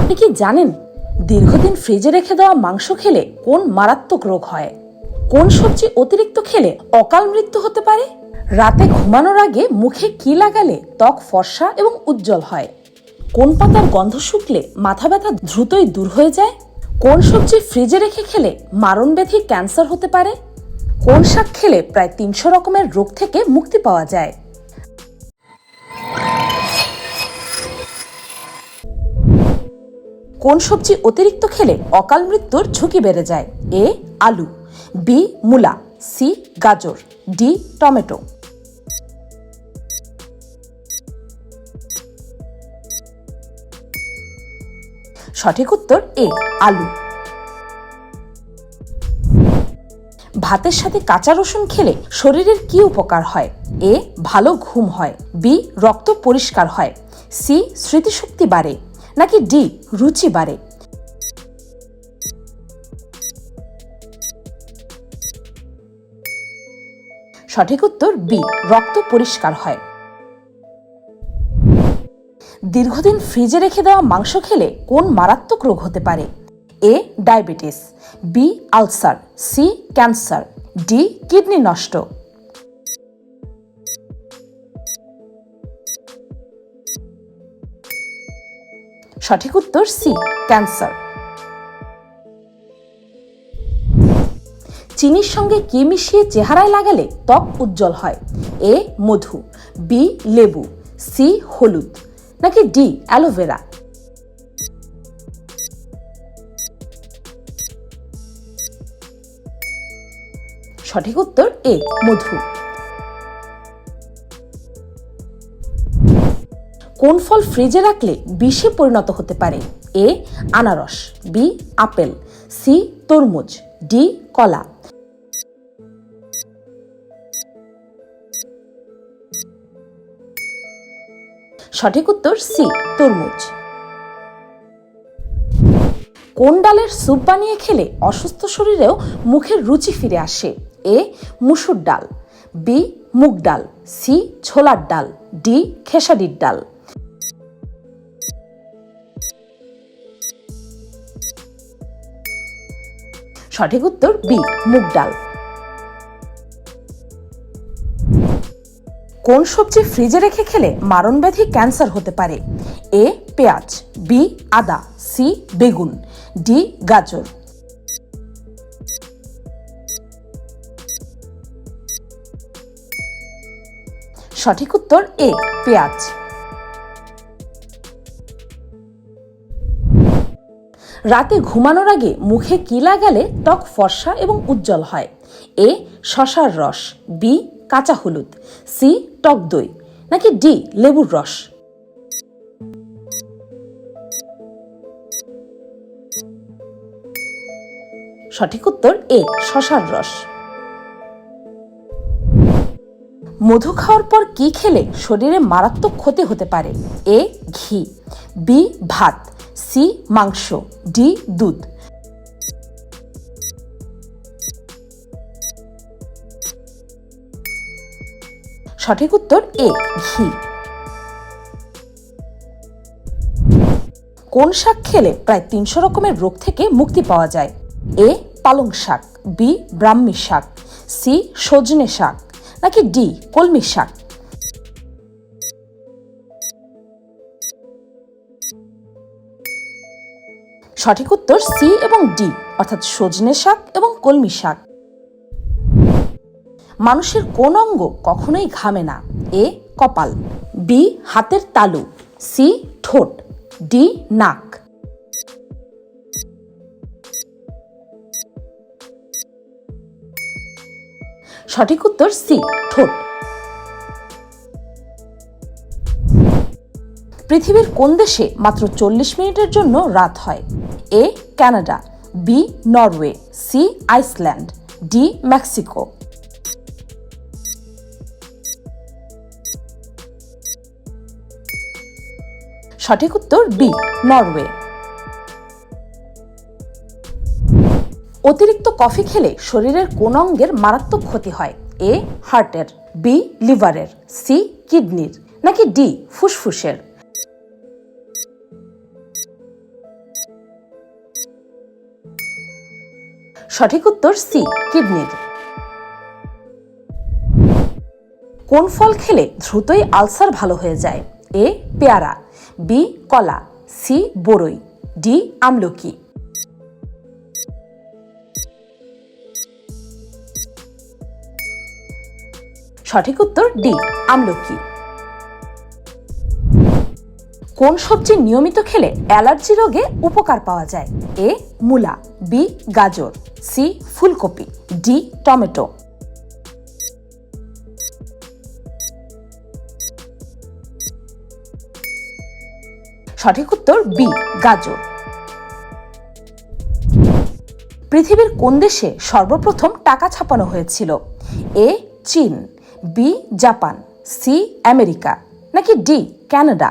আপনি কি জানেন দীর্ঘদিন ফ্রিজে রেখে দেওয়া মাংস খেলে কোন মারাত্মক রোগ হয়? কোন সবজি অতিরিক্ত খেলে অকাল মৃত্যু হতে পারে? রাতে ঘুমানোর আগে মুখে কি লাগালে ত্বক ফর্সা এবং উজ্জ্বল হয়? কোন পাতার গন্ধ শুকলে মাথা ব্যথা দ্রুতই দূর হয়ে যায়? কোন সবজি ফ্রিজে রেখে খেলে মারণব্যাধি ক্যান্সার হতে পারে? কোন শাক খেলে প্রায় ৩০০ রকমের রোগ থেকে মুক্তি পাওয়া যায়? কোন সবজি অতিরিক্ত খেলে অকাল মৃত্যুর ঝুঁকি বেড়ে যায়? এ আলু, বি মূলা, সি গাজর, ডি টমেটো। সঠিক উত্তর এ আলু। ভাতের সাথে কাঁচা রসুন খেলে শরীরের কি উপকার হয়? এ ভালো ঘুম হয়, বি রক্ত পরিষ্কার হয়, সি স্মৃতিশক্তি বাড়ে, নাকি ডি রুচি বাড়ে? সঠিক উত্তর বি রক্ত পরিষ্কার হয়। দীর্ঘদিন ফ্রিজে রেখে দেওয়া মাংস খেলে কোন মারাত্মক রোগ হতে পারে? A diabetes, B ulcer, C cancer, D kidney নষ্ট। সঠিক উত্তর সি ক্যান্সার। চিনির সঙ্গে কি মিশিয়ে চেহারায় লাগালে ত্বক উজ্জ্বল হয়? এ মধু, বি লেবু, সি হলুদ, নাকি ডি অ্যালোভেরা? সঠিক উত্তর এ মধু। কোন ফল ফ্রিজে রাখলে বিষে পরিণত হতে পারে? এ আনারস, বি আপেল, সি তরমুজ, ডি কলা। সঠিক উত্তর সি তরমুজ। কোন ডালের স্যুপ বানিয়ে খেলে অসুস্থ শরীরেও মুখের রুচি ফিরে আসে? এ মুসুর ডাল, বি মুগ ডাল, সি ছোলার ডাল, ডি খেসারির ডাল। সঠিক উত্তর বি মুগ ডাল। কোন সবজি ফ্রিজে রেখে খেলে মারণব্যাধি ক্যান্সার হতে পারে? এ পেঁয়াজ, বি আদা, সি বেগুন, ডি গাজর। সঠিক উত্তর এ পেঁয়াজ। রাতে ঘুমানোর আগে মুখে কি লাগালে ত্বক ফর্সা এবং উজ্জ্বল হয়? এ শসার রস, বি কাঁচা হলুদ, সি টক দই, নাকি ডি লেবুর রস? সঠিক উত্তর এ শসার রস। মধু খাওয়ার পর কি খেলে শরীরে মারাত্মক ক্ষতি হতে পারে? এ ঘি, বি ভাত, সি মাংস, ডি দুধ। সঠিক উত্তর এ ঘি। কোন শাক খেলে প্রায় ৩০০ রকমের রোগ থেকে মুক্তি পাওয়া যায়? এ পালং শাক, বি ব্রাহ্মী শাক, সি সজনে শাক, নাকি ডি কলমি শাক? সঠিক উত্তর সি এবং ডি, অর্থাৎ সজনে শাক এবং কলমি শাক। মানুষের কোন অঙ্গ কখনোই ঘামে না? এ কপাল, বি হাতের তালু, সি ঠোঁট, ডি নাক। সঠিক উত্তর সি ঠোঁট। পৃথিবীর কোন দেশে মাত্র ৪০ মিনিটের জন্য রাত হয়? A Canada, B Norway, C Iceland, D Mexico. সঠিক উত্তর বি নরওয়ে। অতিরিক্ত কফি খেলে শরীরের কোন অঙ্গের মারাত্মক ক্ষতি হয়? এ হার্টের, বি লিভারের, সি কিডনির, নাকি ডি ফুসফুসের? সঠিক উত্তর সি, কিডনির। কোন ফল খেলে দ্রুতই আলসার ভালো হয়ে যায়? এ পেয়ারা, বি কলা, সি বরই, ডি আমলকি। সঠিক উত্তর ডি, আমলকি। কোন সবজি নিয়মিত খেলে অ্যালার্জি রোগে উপকার পাওয়া যায়? এ মূলা, বি গাজর, সি ফুলকপি, ডি টমেটো। সঠিক উত্তর বি গাজর। পৃথিবীর কোন দেশে সর্বপ্রথম টাকা ছাপানো হয়েছিল? এ চীন, বি জাপান, সি আমেরিকা, নাকি ডি কানাডা?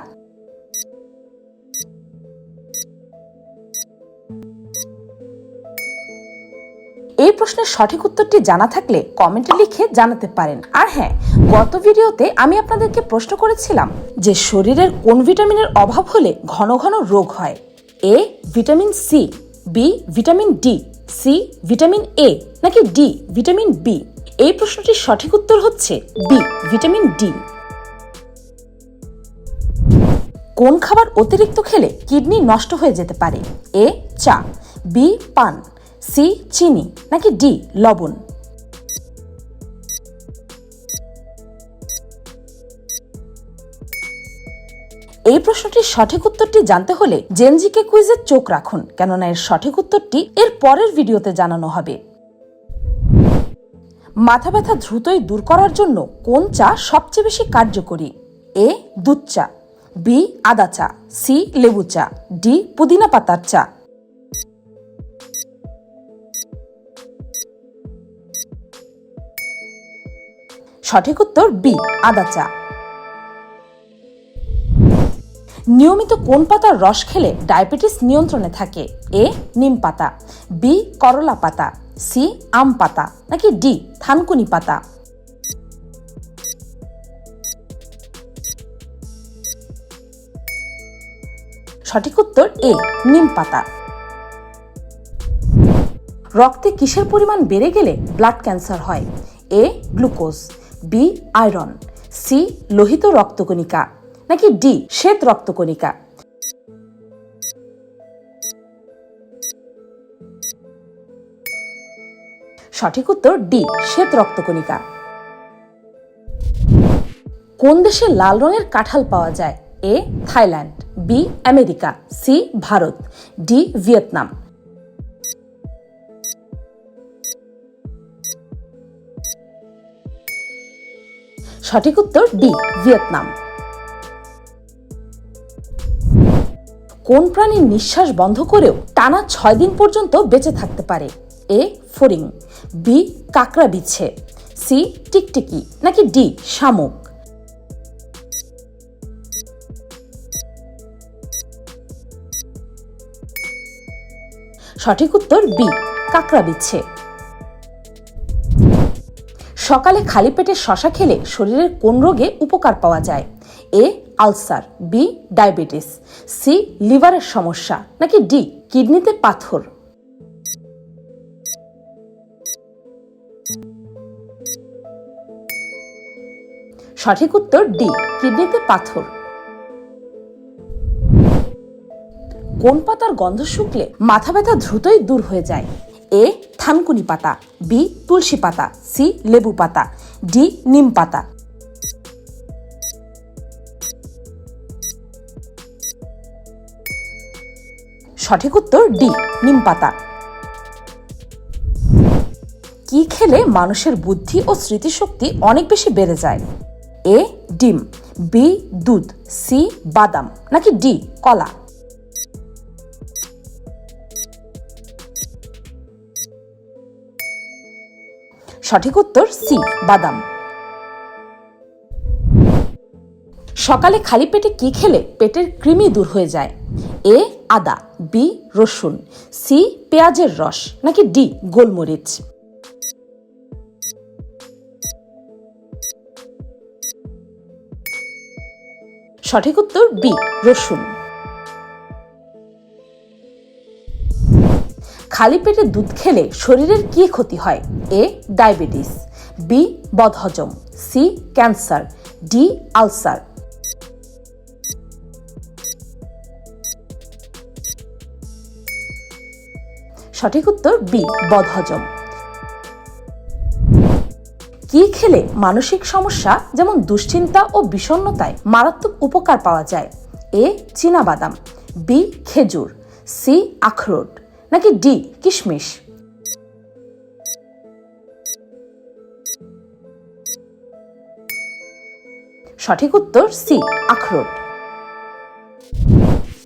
এই প্রশ্নের সঠিক উত্তরটি জানা থাকলে কমেন্টে লিখে জানাতে পারেন। আর হ্যাঁ, গত ভিডিওতে আমি আপনাদেরকে প্রশ্ন করেছিলাম যে শরীরের কোন ভিটামিনের অভাব হলে ঘন ঘন রোগ হয়? A vitamin C, B vitamin D, C vitamin A, নাকি ডি ভিটামিন বি? এই প্রশ্নটির সঠিক উত্তর হচ্ছে বি ভিটামিন ডি। কোন খাবার অতিরিক্ত খেলে কিডনি নষ্ট হয়ে যেতে পারে? এ চা, বি পান, সি চিনি, নাকি ডি লবণ? এই প্রশ্নটির সঠিক উত্তরটি জানতে হলে জেনজিকে কুইজের চোখ রাখুন, কেননা এর সঠিক উত্তরটি এর পরের ভিডিওতে জানানো হবে। মাথা ব্যথা দ্রুতই দূর করার জন্য কোন চা সবচেয়ে বেশি কার্যকরী? এ দুধ চা, বি আদা চা, সি লেবু চা, ডি পুদিনা পাতার চা। সঠিক উত্তর বি আদা চা। নিয়মিত কোন পাতার রস খেলে ডায়াবেটিস নিয়ন্ত্রণে থাকে? এ নিম পাতা, বি করলা পাতা, সি আম পাতা, নাকি ডি থানকুনি পাতা? সঠিক উত্তর এ নিম পাতা। রক্তে কিসের পরিমাণ বেড়ে গেলে ব্লাড ক্যান্সার হয়? A glucose, B iron, C লোহিত রক্তকণিকা, নাকি ডি শ্বেত রক্তকণিকা? সঠিক উত্তর ডি শ্বেত রক্তকণিকা। কোন দেশে লাল রঙের কাঁঠাল পাওয়া যায়? A Thailand, B America, C Bharat, D Vietnam. সঠিক উত্তর ডি ভিয়েতনাম। কোন প্রাণীর নিঃশ্বাস বন্ধ করেও টানা 6 দিন পর্যন্ত বেঁচে থাকতে পারে? এ ফড়িং, বি কাকড়া বিছে, সি টিকটিকি, নাকি ডি শামুক? সঠিক উত্তর বি কাকড়া বিছে। সকালে খালি পেটে শশা খেলে শরীরের কোন রোগে উপকার পাওয়া যায়? A ulcer, B diabetes, C লিভারের সমস্যা, নাকি ডি কিডনিতে পাথর? সঠিক উত্তর ডি কিডনিতে পাথর। কোন পাতার গন্ধ শুকলে মাথা ব্যথা দ্রুতই দূর হয়ে যায়? এ থানকুনি পাতা, বি তুলসী পাতা, সি লেবু পাতা, ডি নিম পাতা। সঠিক উত্তর ডি নিম পাতা। কি খেলে মানুষের বুদ্ধি ও স্মৃতিশক্তি অনেক বেশি বেড়ে যায়? এ ডিম, বি দুধ, সি বাদাম, নাকি ডি কলা? সঠিক উত্তর সি বাদাম। সকালে খালি পেটে কি খেলে পেটের কৃমি দূর হয়ে যায়? এ আদা, বি রসুন, সি পেঁয়াজের রস, নাকি ডি গোলমরিচ? সঠিক উত্তর বি রসুন। খালি পেটে দুধ খেলে শরীরের কি ক্ষতি হয়? এ. Diabetes, B. বদহজম, সি. Cancer, D. আলসার। সঠিক উত্তর বি. বদহজম। কি খেলে মানসিক সমস্যা যেমন দুশ্চিন্তা ও বিষণ্ণতায় মারাত্মক উপকার পাওয়া যায়? এ. চীনাবাদাম, বি. খেজুর, সি. আখরোট, নাকি ডি. কিশমিশ? সঠিক উত্তর সি. আখরোট।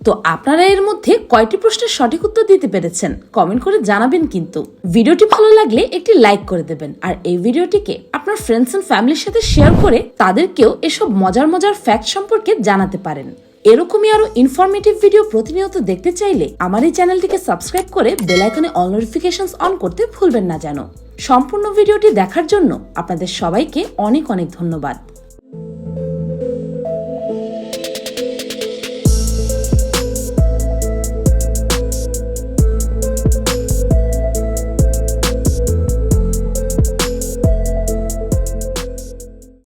তো আপনারা এর মধ্যে কয়টি প্রশ্নের সঠিক উত্তর দিতে পেরেছেন কমেন্ট করে জানাবেন। কিন্তু ভিডিওটি ভালো লাগলে একটি লাইক করে দেবেন, আর এই ভিডিওটিকে আপনার ফ্রেন্ডস এন্ড ফ্যামিলির সাথে শেয়ার করে তাদেরকেও এসব মজার মজার ফ্যাক্ট সম্পর্কে জানাতে পারেন। এরকমই আরো ইনফরমেটিভ ভিডিও প্রতিনিয়ত দেখতে চাইলে আমার এই চ্যানেলটিকে সাবস্ক্রাইব করে বেল আইকনে অল নোটিফিকেশনস অন করতে ভুলবেন না যেন। সম্পূর্ণ ভিডিওটি দেখার জন্য আপনাদের সবাইকে অনেক অনেক ধন্যবাদ।